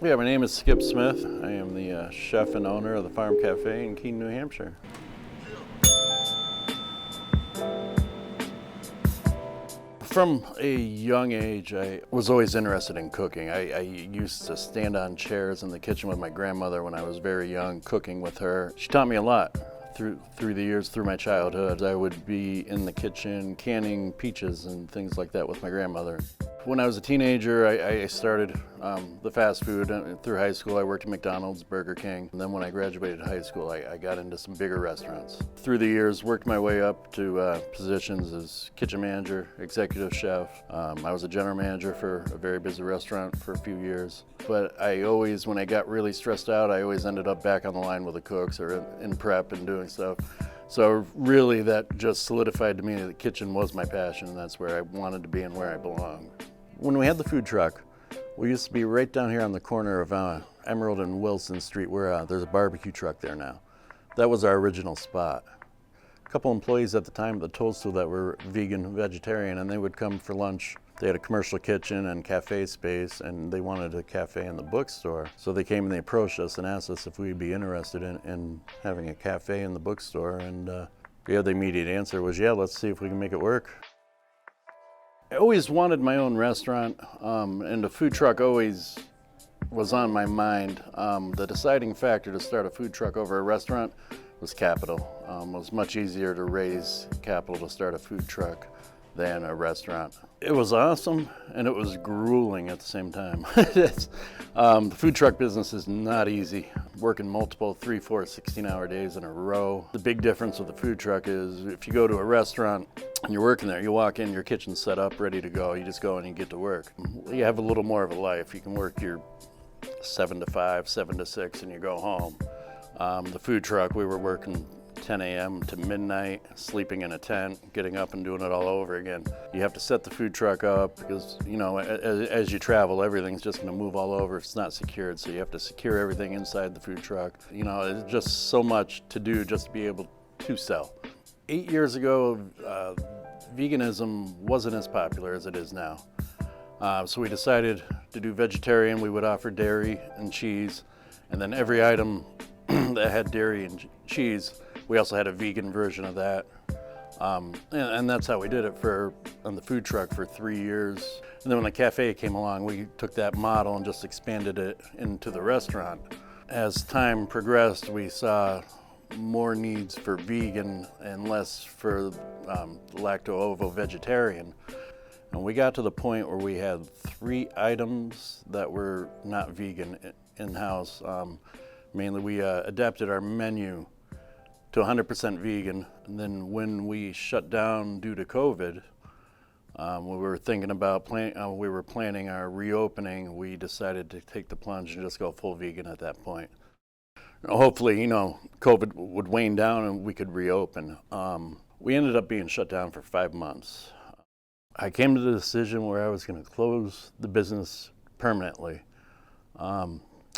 Yeah, my name is Skip Smith. I am the chef and owner of the Farm Café in Keene, New Hampshire. From a young age, I was always interested in cooking. I used to stand on chairs in the kitchen with my grandmother when I was very young, cooking with her. She taught me a lot through the years, through my childhood. I would be in the kitchen canning peaches and things like that with my grandmother. When I was a teenager, I started the fast food. Through high school, I worked at McDonald's, Burger King. And then when I graduated high school, I got into some bigger restaurants. Through the years, worked my way up to positions as kitchen manager, executive chef. I was a general manager for a very busy restaurant for a few years. But I always, when I got really stressed out, I always ended up back on the line with the cooks or in prep and doing stuff. So really that just solidified to me that the kitchen was my passion, and that's where I wanted to be and where I belonged. When we had the food truck, we used to be right down here on the corner of Emerald and Wilson Street where there's a barbecue truck there now. That was our original spot. A couple employees at the time at the Toadstool that were vegan, vegetarian, and they would come for lunch. They had a commercial kitchen and cafe space, and they wanted a cafe in the bookstore. So they came and they approached us and asked us if we'd be interested in having a cafe in the bookstore. And the immediate answer was, yeah, let's see if we can make it work. I always wanted my own restaurant, and the food truck always was on my mind. The deciding factor to start a food truck over a restaurant was capital. It was much easier to raise capital to start a food truck than a restaurant. It was awesome, and it was grueling at the same time. The food truck business is not easy. Working multiple 3, 4, 16-hour days in a row. The big difference with the food truck is if you go to a restaurant and you're working there, you walk in, your kitchen's set up, ready to go. You just go and you get to work. You have a little more of a life. You can work your 7 to 5, 7 to 6, and you go home. The food truck, we were working 10 a.m. to midnight, sleeping in a tent, getting up and doing it all over again. You have to set the food truck up because, you know, as you travel, everything's just going to move all over if it's not secured. So you have to secure everything inside the food truck. You know, it's just so much to do just to be able to sell. 8 years ago, veganism wasn't as popular as it is now. So we decided to do vegetarian. We would offer dairy and cheese, and then every item that had dairy and cheese, we also had a vegan version of that. And that's how we did it on the food truck for 3 years. And then when the cafe came along, we took that model and just expanded it into the restaurant. As time progressed, we saw more needs for vegan and less for lacto-ovo vegetarian. And we got to the point where we had 3 items that were not vegan in-house. Mainly we adapted our menu to 100% vegan. And then when we shut down due to COVID, we were thinking about we were planning our reopening. We decided to take the plunge and just go full vegan at that point. Hopefully, you know, COVID would wane down and we could reopen. We ended up being shut down for 5 months. I came to the decision where I was going to close the business permanently.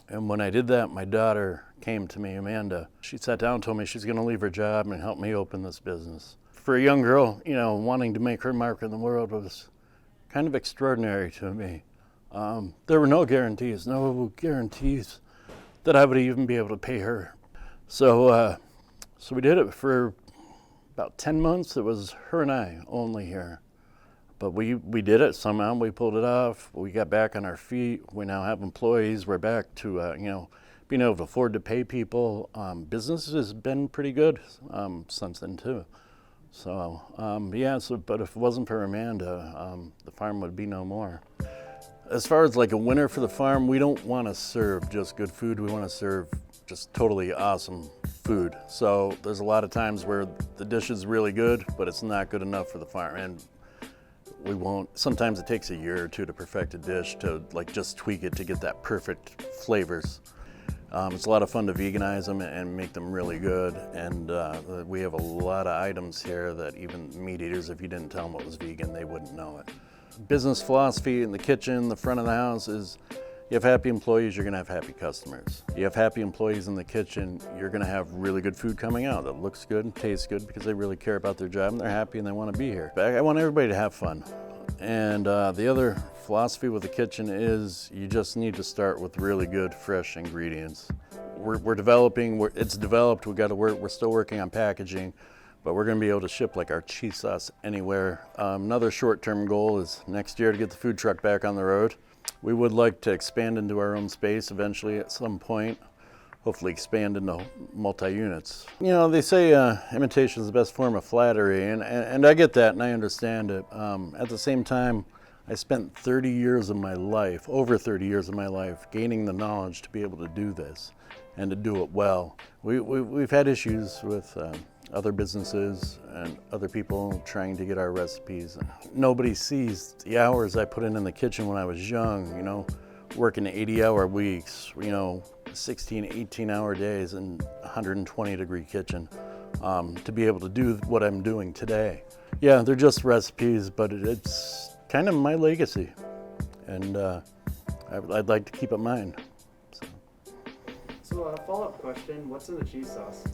And when I did that, my daughter came to me, Amanda. She sat down and told me she's going to leave her job and help me open this business. For a young girl, you know, wanting to make her mark in the world was kind of extraordinary to me. There were no guarantees that I would even be able to pay her. So we did it for about 10 months. It was her and I only here. But we did it somehow. We pulled it off. We got back on our feet. We now have employees. We're back to you know, being able to afford to pay people. Business has been pretty good since then too. So yeah. But if it wasn't for Amanda, the farm would be no more. As far as like a winner for the farm, we don't want to serve just good food. We want to serve just totally awesome food. So there's a lot of times where the dish is really good, but it's not good enough for the farm. And we won't, sometimes it takes a year or two to perfect a dish, to like just tweak it to get that perfect flavors. It's a lot of fun to veganize them and make them really good. And we have a lot of items here that even meat eaters, if you didn't tell them it was vegan, they wouldn't know it. Business philosophy in the kitchen, the front of the house is, you have happy employees, you're gonna have happy customers. You have happy employees in the kitchen, you're gonna have really good food coming out that looks good and tastes good because they really care about their job and they're happy and they wanna be here. But I want everybody to have fun. And the other philosophy with the kitchen is you just need to start with really good, fresh ingredients. We're developing, it's developed, we're still working on packaging, but we're gonna be able to ship like our cheese sauce anywhere. Another short-term goal is next year to get the food truck back on the road. We would like to expand into our own space eventually at some point, hopefully expand into multi-units. You know, they say imitation is the best form of flattery, and I get that and I understand it. At the same time, I spent 30 years of my life, over 30 years of my life, gaining the knowledge to be able to do this and to do it well. We've had issues with other businesses and other people trying to get our recipes. Nobody sees the hours I put in the kitchen when I was young, you know, working 80-hour weeks, you know, 16, 18-hour days in 120-degree kitchen to be able to do what I'm doing today. Yeah, they're just recipes, but it's kind of my legacy, and I'd like to keep it mine. So a follow-up question, what's in the cheese sauce?